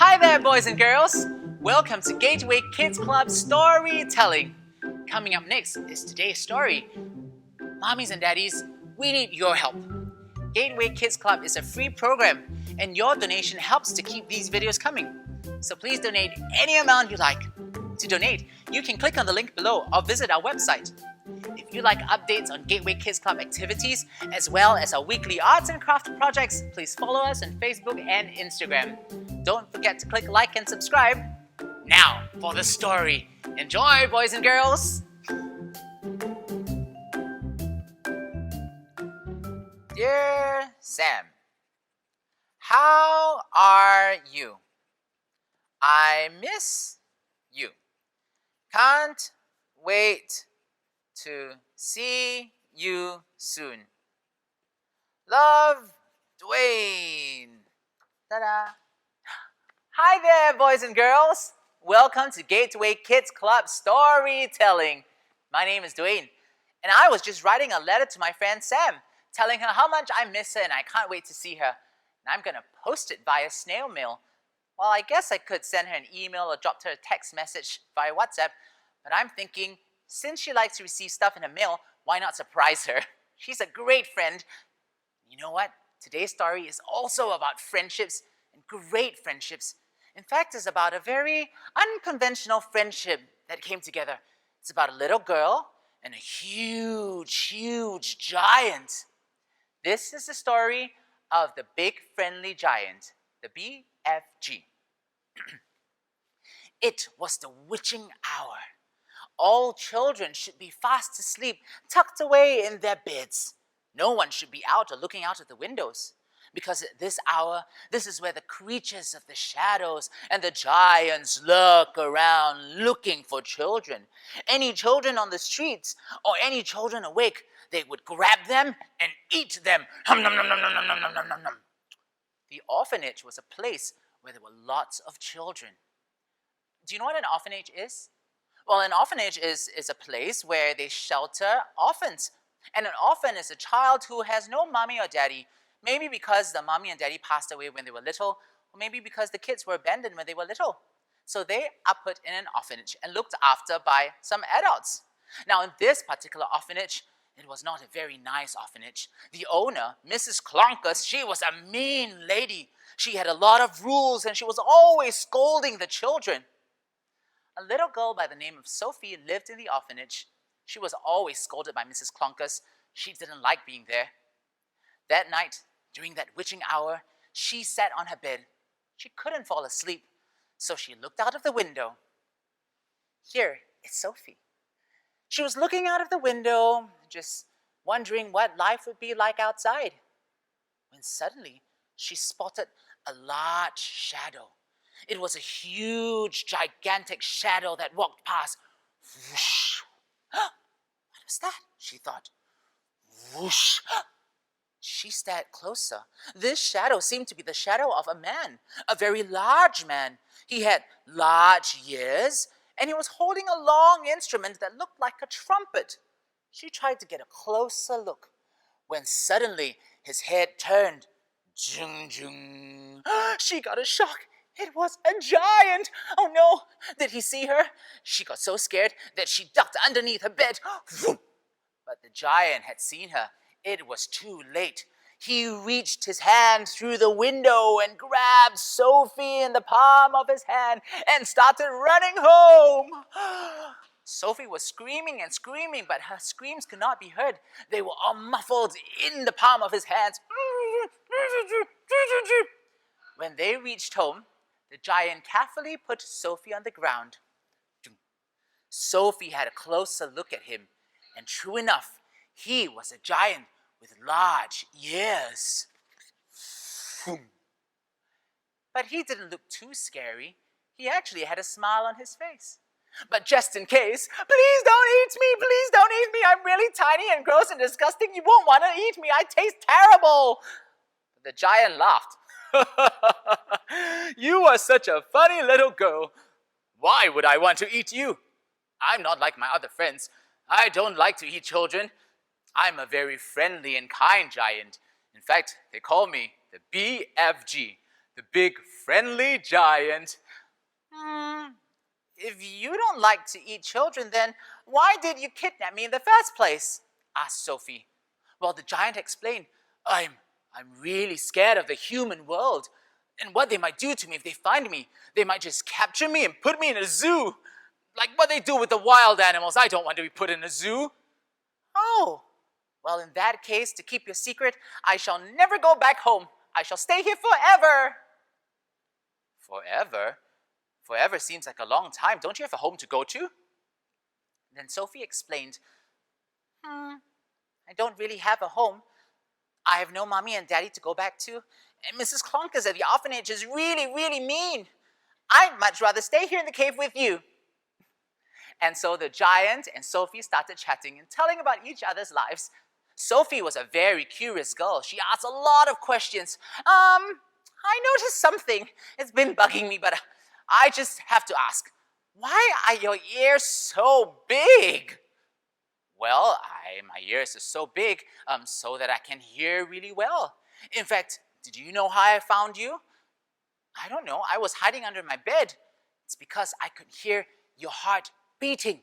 Hi there, boys and girls! Welcome to Gateway Kids Club Storytelling. Coming up next is today's story. Mommies and daddies, we need your help. Gateway Kids Club is a free program, and your donation helps to keep these videos coming. So please donate any amount you like. To donate, you can click on the link below or visit our website. If you like updates on Gateway Kids Club activities, as well as our weekly arts and craft projects, please follow us on Facebook and Instagram. Don't forget to click like and subscribe. Now, for the story. Enjoy, boys and girls! Dear Sam, how are you? I miss you. Can't wait to see you soon. Love, Dwayne. Ta-da! Hi there, boys and girls. Welcome to Gateway Kids Club Storytelling. My name is Dwayne, and I was just writing a letter to my friend Sam, telling her how much I miss her and I can't wait to see her. And I'm going to post it via snail mail. Well, I guess I could send her an email or drop her a text message via WhatsApp, but I'm thinking, since she likes to receive stuff in her mail, why not surprise her? She's a great friend. You know what? Today's story is also about friendships, and great friendships. In fact, it's about a very unconventional friendship that came together. It's about a little girl and a huge giant. This is the story of the big friendly giant, the BFG. It was the witching hour. All children should be fast asleep, tucked away in their beds. No one should be out or looking out of the windows, because at this hour, this is where the creatures of the shadows and the giants lurk around looking for children. Any children on the streets or any children awake, they would grab them and eat them. Hum, nom, nom, nom, nom, nom, nom, nom, nom, nom. The orphanage was a place where there were lots of children. Do you know what an orphanage is? Well, an orphanage is a place where they shelter orphans. And an orphan is a child who has no mommy or daddy, maybe because the mommy and daddy passed away when they were little, or maybe because the kids were abandoned when they were little. So they are put in an orphanage and looked after by some adults. Now, in this particular orphanage, it was not a very nice orphanage. The owner, Mrs. Clonkers, she was a mean lady. She had a lot of rules and she was always scolding the children. A little girl by the name of Sophie lived in the orphanage. She was always scolded by Mrs. Clonkers. She didn't like being there. That night, during that witching hour, she sat on her bed. She couldn't fall asleep, so she looked out of the window. Here is Sophie. She was looking out of the window, just wondering what life would be like outside, when suddenly she spotted a large shadow. It was a huge, gigantic shadow that walked past. Whoosh! What was that? She thought. Whoosh! She stared closer. This shadow seemed to be the shadow of a man, a very large man. He had large ears, and he was holding a long instrument that looked like a trumpet. She tried to get a closer look, when suddenly his head turned. Jung, jung. She got a shock. It was a giant! Oh no! Did he see her? She got so scared that she ducked underneath her bed. But the giant had seen her. It was too late. He reached his hand through the window and grabbed Sophie in the palm of his hand and started running home. Sophie was screaming and screaming, but her screams could not be heard. They were all muffled in the palm of his hands. When they reached home, the giant carefully put Sophie on the ground. Sophie had a closer look at him, and true enough, he was a giant with large ears. But he didn't look too scary. He actually had a smile on his face. But just in case, please don't eat me, please don't eat me. I'm really tiny and gross and disgusting. You won't want to eat me. I taste terrible. But the giant laughed. You are such a funny little girl. Why would I want to eat you? I'm not like my other friends. I don't like to eat children. I'm a very friendly and kind giant. In fact, they call me the BFG, the big friendly giant. If you don't like to eat children, then why did you kidnap me in the first place? Asked Sophie. Well, the giant explained, I'm really scared of the human world and what they might do to me if they find me. They might just capture me and put me in a zoo. Like what they do with the wild animals. I don't want to be put in a zoo. Oh, well, in that case, to keep your secret, I shall never go back home. I shall stay here forever. Forever? Forever seems like a long time. Don't you have a home to go to? Then Sophie explained, I don't really have a home. I have no mommy and daddy to go back to. And Mrs. Clonkers at the orphanage is really, really mean. I'd much rather stay here in the cave with you. And so the giant and Sophie started chatting and telling about each other's lives. Sophie was a very curious girl. She asked a lot of questions. I noticed something. It's been bugging me, but I just have to ask. Why are your ears so big? Well, my ears are so big so that I can hear really well. In fact, did you know how I found you? I don't know. I was hiding under my bed. It's because I could hear your heart beating.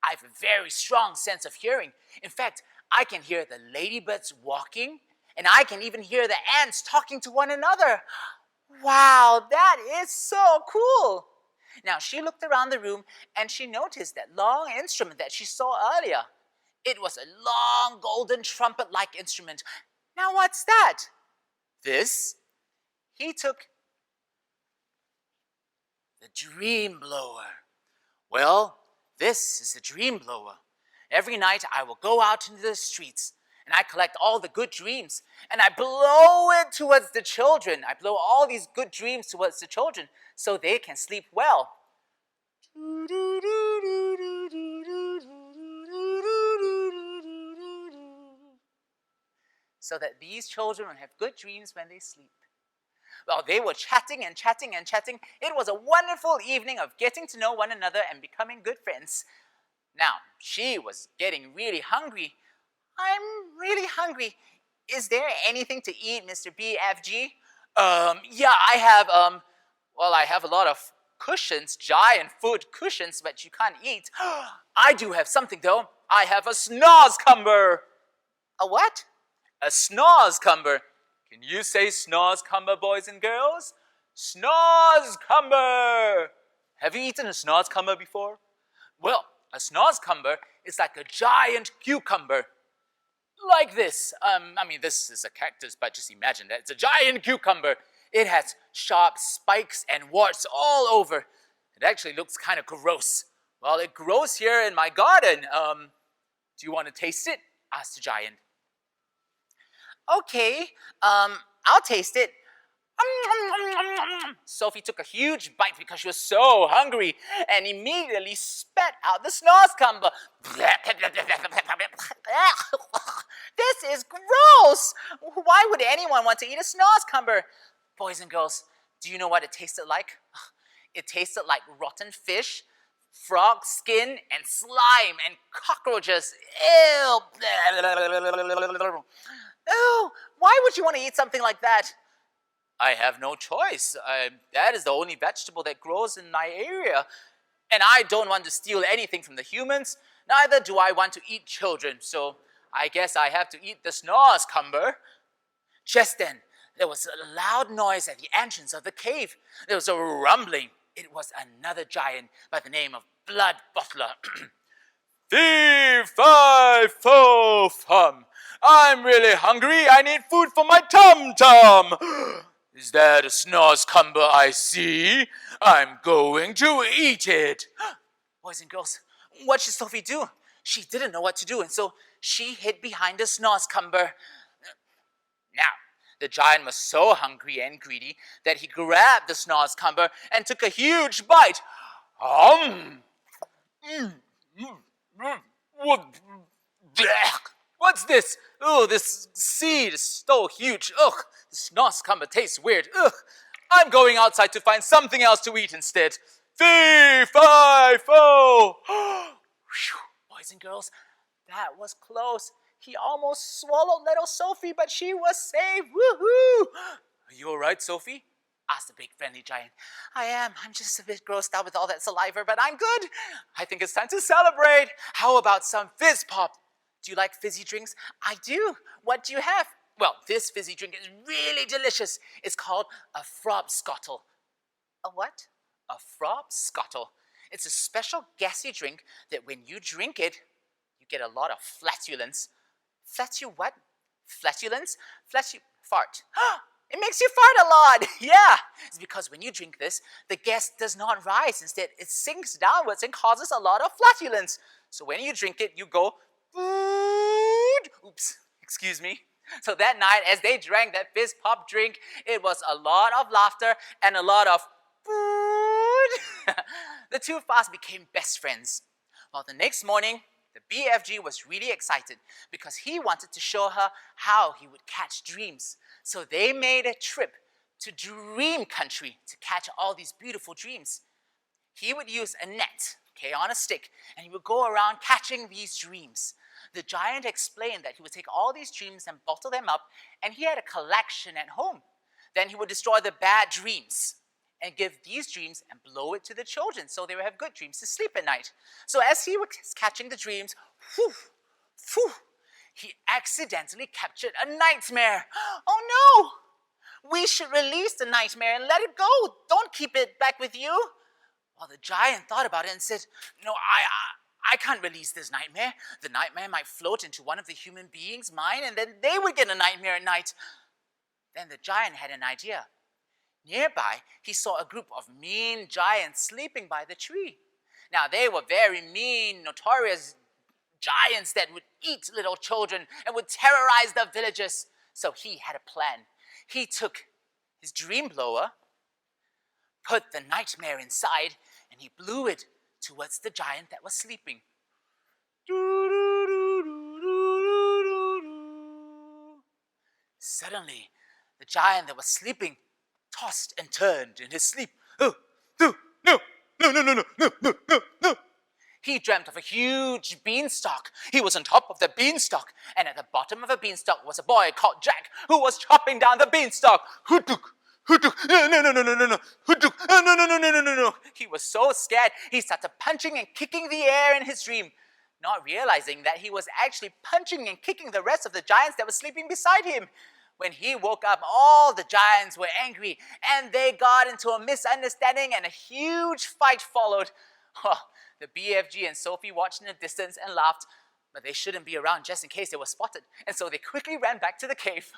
I have a very strong sense of hearing. In fact, I can hear the ladybirds walking, and I can even hear the ants talking to one another. Wow, that is so cool. Now, she looked around the room, and she noticed that long instrument that she saw earlier. It was a long golden trumpet-like instrument. Now, what's that? This? He took the dream blower. Well, this is the dream blower. Every night I will go out into the streets and I collect all the good dreams and I blow it towards the children. I blow all these good dreams towards the children so they can sleep well. So that these children will have good dreams when they sleep. Well, they were chatting and chatting and chatting. It was a wonderful evening of getting to know one another and becoming good friends. Now, she was getting really hungry. I'm really hungry. Is there anything to eat, Mr. BFG? Yeah, I have a lot of cushions, giant food cushions, but you can't eat. I do have something, though. I have a snozzcumber. A what? A snozzcumber. Can you say snozzcumber, boys and girls? Snozzcumber! Have you eaten a snozzcumber before? Well, a snozzcumber is like a giant cucumber. Like this. This is a cactus, but just imagine that. It's a giant cucumber. It has sharp spikes and warts all over. It actually looks kind of gross. Well, it grows here in my garden. Do you want to taste it? Asked the giant. Okay, I'll taste it. Sophie took a huge bite because she was so hungry and immediately spat out the snozzcumber. This is gross! Why would anyone want to eat a snozzcumber? Boys and girls, do you know what it tasted like? It tasted like rotten fish, frog skin, and slime, and cockroaches. Ew! Oh, why would you want to eat something like that? I have no choice. That is the only vegetable that grows in my area. And I don't want to steal anything from the humans. Neither do I want to eat children. So I guess I have to eat the snozzcumber. Just then, there was a loud noise at the entrance of the cave. There was a rumbling. It was another giant by the name of Blood Bottler. Fee, fi, fo, fum. I'm really hungry. I need food for my tum-tum. Is that a snozzcumber I see? I'm going to eat it. Boys and girls, what should Sophie do? She didn't know what to do, and so she hid behind the snozzcumber. Now, the giant was so hungry and greedy that he grabbed the snozzcumber and took a huge bite. What's this? Oh, this seed is so huge. Ugh, this snozzcumber tastes weird. Ugh, I'm going outside to find something else to eat instead. Fee, fi, fo. Boys and girls, that was close. He almost swallowed little Sophie, but she was saved. Woohoo! Are you all right, Sophie? Asked the big friendly giant. I am. I'm just a bit grossed out with all that saliva, but I'm good. I think it's time to celebrate. How about some fizz pop? Do you like fizzy drinks? I do. What do you have? Well, this fizzy drink is really delicious. It's called a frobscottle. A what? A frobscottle. It's a special gassy drink that when you drink it, you get a lot of flatulence. What? Flatulence? Fart. It makes you fart a lot. Yeah. It's because when you drink this, the gas does not rise. Instead, it sinks downwards and causes a lot of flatulence. So when you drink it, you go, oops, excuse me. So that night, as they drank that fizz pop drink, it was a lot of laughter and a lot of The two fast became best friends. Well, the next morning, the BFG was really excited because he wanted to show her how he would catch dreams. So they made a trip to dream country to catch all these beautiful dreams. He would use a net, on a stick, and he would go around catching these dreams. The giant explained that he would take all these dreams and bottle them up, and he had a collection at home. Then he would destroy the bad dreams and give these dreams and blow it to the children so they would have good dreams to sleep at night. So as he was catching the dreams, he accidentally captured a nightmare. Oh no! We should release the nightmare and let it go. Don't keep it back with you. Well, the giant thought about it and said, no, I can't release this nightmare. The nightmare might float into one of the human beings' mind, and then they would get a nightmare at night. Then the giant had an idea. Nearby, he saw a group of mean giants sleeping by the tree. Now, they were very mean, notorious giants that would eat little children and would terrorize the villagers. So he had a plan. He took his dream blower, put the nightmare inside, and he blew it towards the giant that was sleeping. Suddenly, the giant that was sleeping tossed and turned in his sleep. Oh, no, no, no, no, no, no, no, no, no, no. He dreamt of a huge beanstalk. He was on top of the beanstalk, and at the bottom of the beanstalk was a boy called Jack who was chopping down the beanstalk. Hootuk, hootuk, no, no, no, no, no, no, no, hootuk, no, no, no, no, no, no, no, no. He was so scared, he started punching and kicking the air in his dream, not realizing that he was actually punching and kicking the rest of the giants that were sleeping beside him. When he woke up, all the giants were angry, and they got into a misunderstanding, and a huge fight followed. Oh, the BFG and Sophie watched in the distance and laughed, but they shouldn't be around just in case they were spotted, and so they quickly ran back to the cave.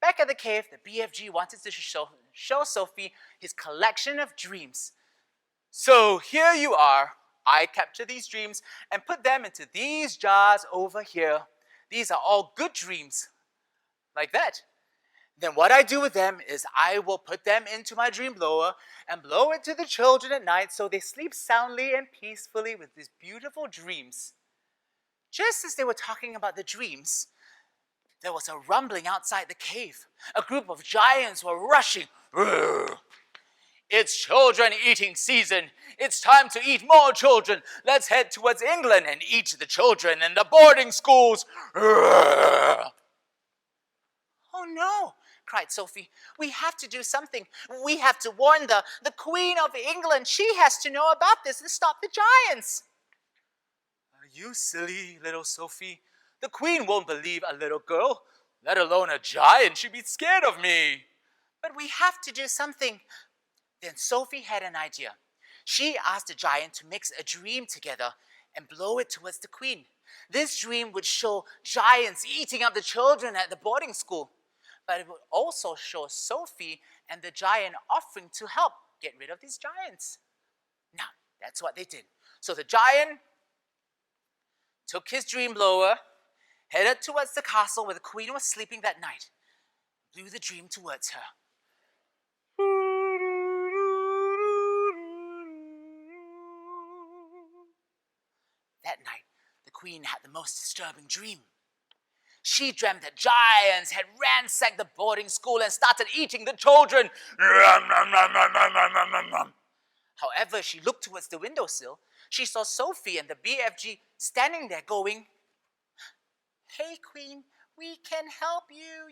Back at the cave, the BFG wanted to show Sophie his collection of dreams. So here you are. I captured these dreams and put them into these jars over here. These are all good dreams. Like that. Then what I do with them is I will put them into my dream blower and blow it to the children at night so they sleep soundly and peacefully with these beautiful dreams. Just as they were talking about the dreams, there was a rumbling outside the cave. A group of giants were rushing. It's children eating season. It's time to eat more children. Let's head towards England and eat the children in the boarding schools. Oh no, cried Sophie. We have to do something. We have to warn the Queen of England. She has to know about this and stop the giants. Are you silly, little Sophie? The Queen won't believe a little girl, let alone a giant. She'd be scared of me. But we have to do something. Then Sophie had an idea. She asked the giant to mix a dream together and blow it towards the Queen. This dream would show giants eating up the children at the boarding school. But it would also show Sophie and the giant offering to help get rid of these giants. Now, that's what they did. So the giant took his dream blower, headed towards the castle where the Queen was sleeping that night, blew the dream towards her. That night, the Queen had the most disturbing dream. She dreamt that giants had ransacked the boarding school and started eating the children. However, she looked towards the windowsill. She saw Sophie and the BFG standing there going, Hey, Queen, we can help you.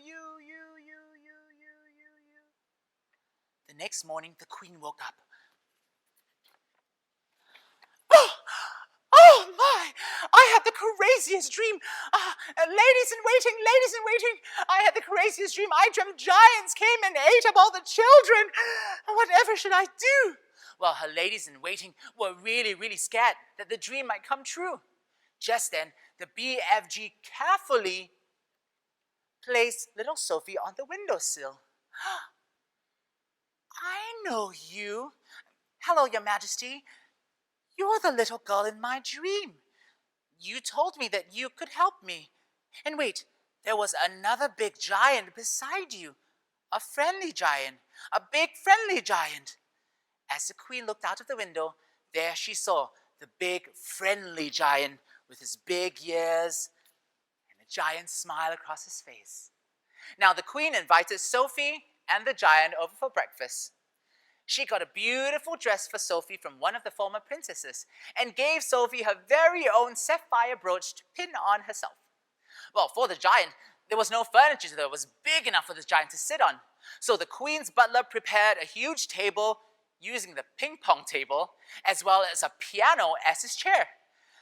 The next morning, the Queen woke up. Oh my! I had the craziest dream. Ladies in waiting. I had the craziest dream. I dreamt giants came and ate up all the children. Whatever should I do? Well, her ladies in waiting were really, really scared that the dream might come true. Just then, the BFG carefully placed little Sophie on the windowsill. I know you. Hello, Your Majesty. You're the little girl in my dream. You told me that you could help me. And wait, there was another big giant beside you. A friendly giant. A big friendly giant. As the Queen looked out of the window, there she saw the big friendly giant with his big ears and a giant smile across his face. Now the Queen invited Sophie and the giant over for breakfast. She got a beautiful dress for Sophie from one of the former princesses and gave Sophie her very own sapphire brooch to pin on herself. Well, for the giant, there was no furniture that was big enough for the giant to sit on. So the Queen's butler prepared a huge table using the ping pong table as well as a piano as his chair.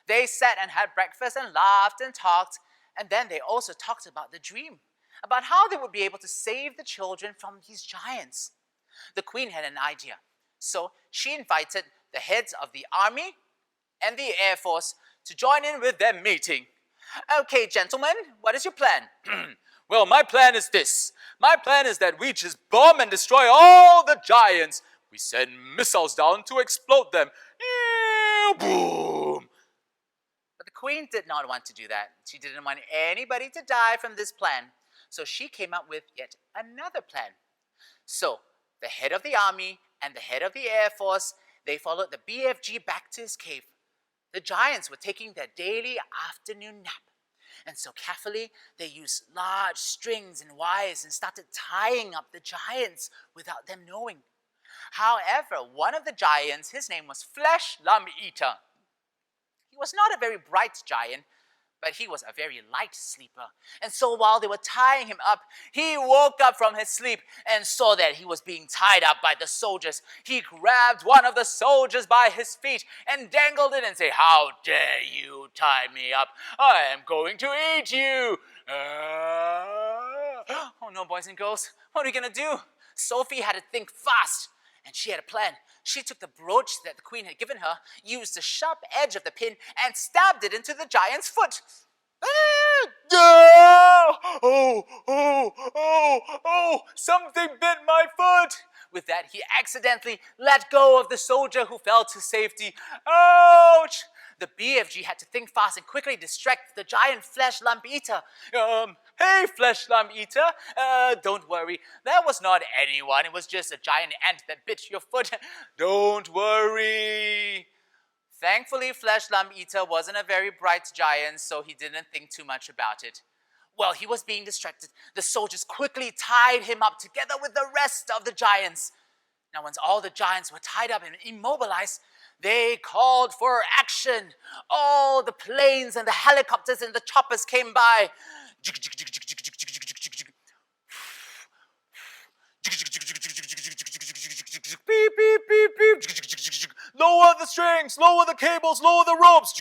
They sat and had breakfast and laughed and talked, and then they also talked about the dream, about how they would be able to save the children from these giants. The Queen had an idea, so she invited the heads of the army and the Air Force to join in with their meeting. Okay, gentlemen, what is your plan? Well, my plan is this. My plan is that we just bomb and destroy all the giants. We send missiles down to explode them. Boom! But the Queen did not want to do that. She didn't want anybody to die from this plan. So she came up with yet another plan. So the head of the army and the head of the Air Force, they followed the BFG back to his cave. The giants were taking their daily afternoon nap. And so carefully, they used large strings and wires and started tying up the giants without them knowing. However, one of the giants, his name was Flesh Lump Eater. He was not a very bright giant, but he was a very light sleeper. And so while they were tying him up, he woke up from his sleep and saw that he was being tied up by the soldiers. He grabbed one of the soldiers by his feet and dangled it and said, "How dare you tie me up? I am going to eat you." Oh no, boys and girls, what are we going to do? Sophie had to think fast. And she had a plan. She took the brooch that the Queen had given her, used the sharp edge of the pin, and stabbed it into the giant's foot. Something bit my foot. With that, he accidentally let go of the soldier who fell to safety. Ouch! The BFG had to think fast and quickly distract the giant Flesh Lump Eater. Hey, Flesh Lump Eater, don't worry. That was not anyone. It was just a giant ant that bit your foot. Don't worry. Thankfully, Flesh Lump Eater wasn't a very bright giant, so he didn't think too much about it. While he was being distracted, the soldiers quickly tied him up together with the rest of the giants. Now, once all the giants were tied up and immobilized, they called for action. All the planes and the helicopters and the choppers came by. Beep, beep, beep, beep. Lower the strings, lower the cables, lower the ropes.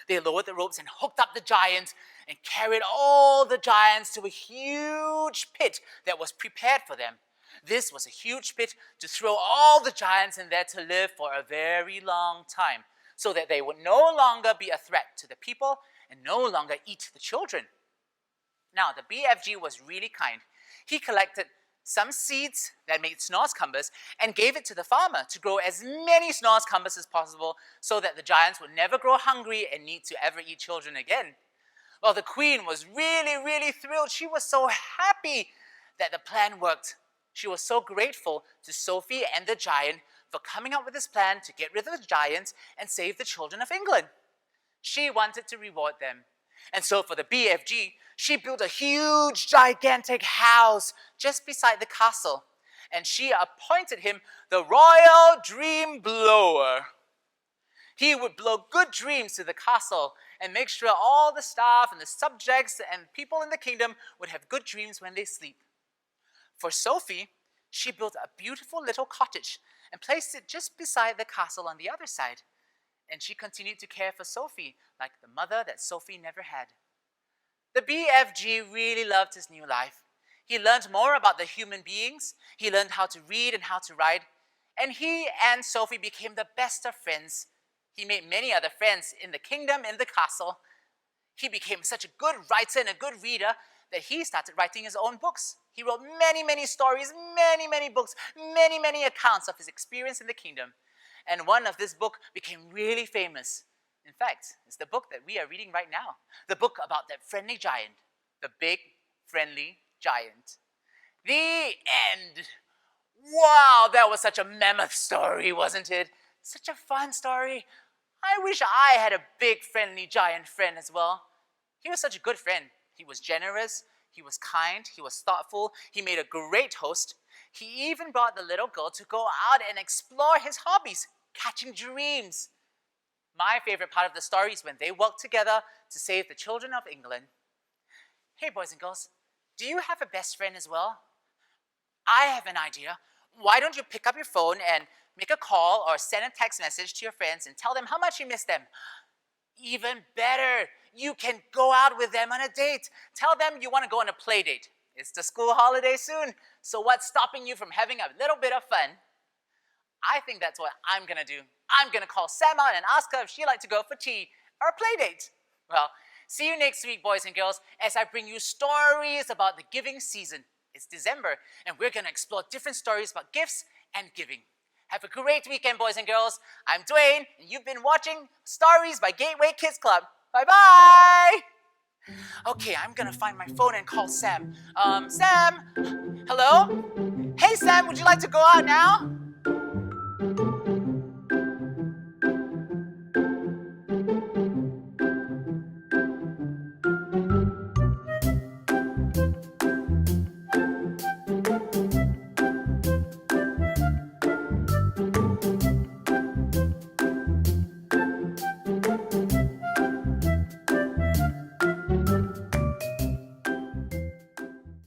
They lowered the ropes and hooked up the giants and carried all the giants to a huge pit that was prepared for them. This was a huge pit to throw all the giants in there to live for a very long time, so that they would no longer be a threat to the people and no longer eat the children. Now, the BFG was really kind. He collected some seeds that made snozzcumbers and gave it to the farmer to grow as many snozzcumbers as possible so that the giants would never grow hungry and need to ever eat children again. Well, the Queen was really, really thrilled. She was so happy that the plan worked. She was so grateful to Sophie and the giant for coming up with this plan to get rid of the giants and save the children of England. She wanted to reward them. And so for the BFG, she built a huge, gigantic house just beside the castle. And she appointed him the Royal Dream Blower. He would blow good dreams to the castle and make sure all the staff and the subjects and people in the kingdom would have good dreams when they sleep. For Sophie, she built a beautiful little cottage and placed it just beside the castle on the other side. And she continued to care for Sophie like the mother that Sophie never had. The BFG really loved his new life. He learned more about the human beings. He learned how to read and how to write. And he and Sophie became the best of friends. He made many other friends in the kingdom, in the castle. He became such a good writer and a good reader that he started writing his own books. He wrote many, many stories, many, many books, many, many accounts of his experience in the kingdom. And one of this book became really famous. In fact, it's the book that we are reading right now. The book about that friendly giant, the big, friendly giant. The end. Wow, that was such a mammoth story, wasn't it? Such a fun story. I wish I had a big, friendly giant friend as well. He was such a good friend. He was generous, he was kind, he was thoughtful, he made a great host. He even brought the little girl to go out and explore his hobbies, catching dreams. My favorite part of the story is when they work together to save the children of England. Hey, boys and girls, do you have a best friend as well? I have an idea. Why don't you pick up your phone and make a call or send a text message to your friends and tell them how much you miss them? Even better, you can go out with them on a date. Tell them you want to go on a play date. It's the school holiday soon, so what's stopping you from having a little bit of fun? I think that's what I'm going to do. I'm going to call Sam out and ask her if she'd like to go for tea or a play date. Well, see you next week, boys and girls, as I bring you stories about the giving season. It's December, and we're going to explore different stories about gifts and giving. Have a great weekend, boys and girls. I'm Dwayne, and you've been watching Stories by Gateway Kids Club. Bye-bye! Okay, I'm gonna find my phone and call Sam. Sam? Hello? Hey, Sam, would you like to go out now?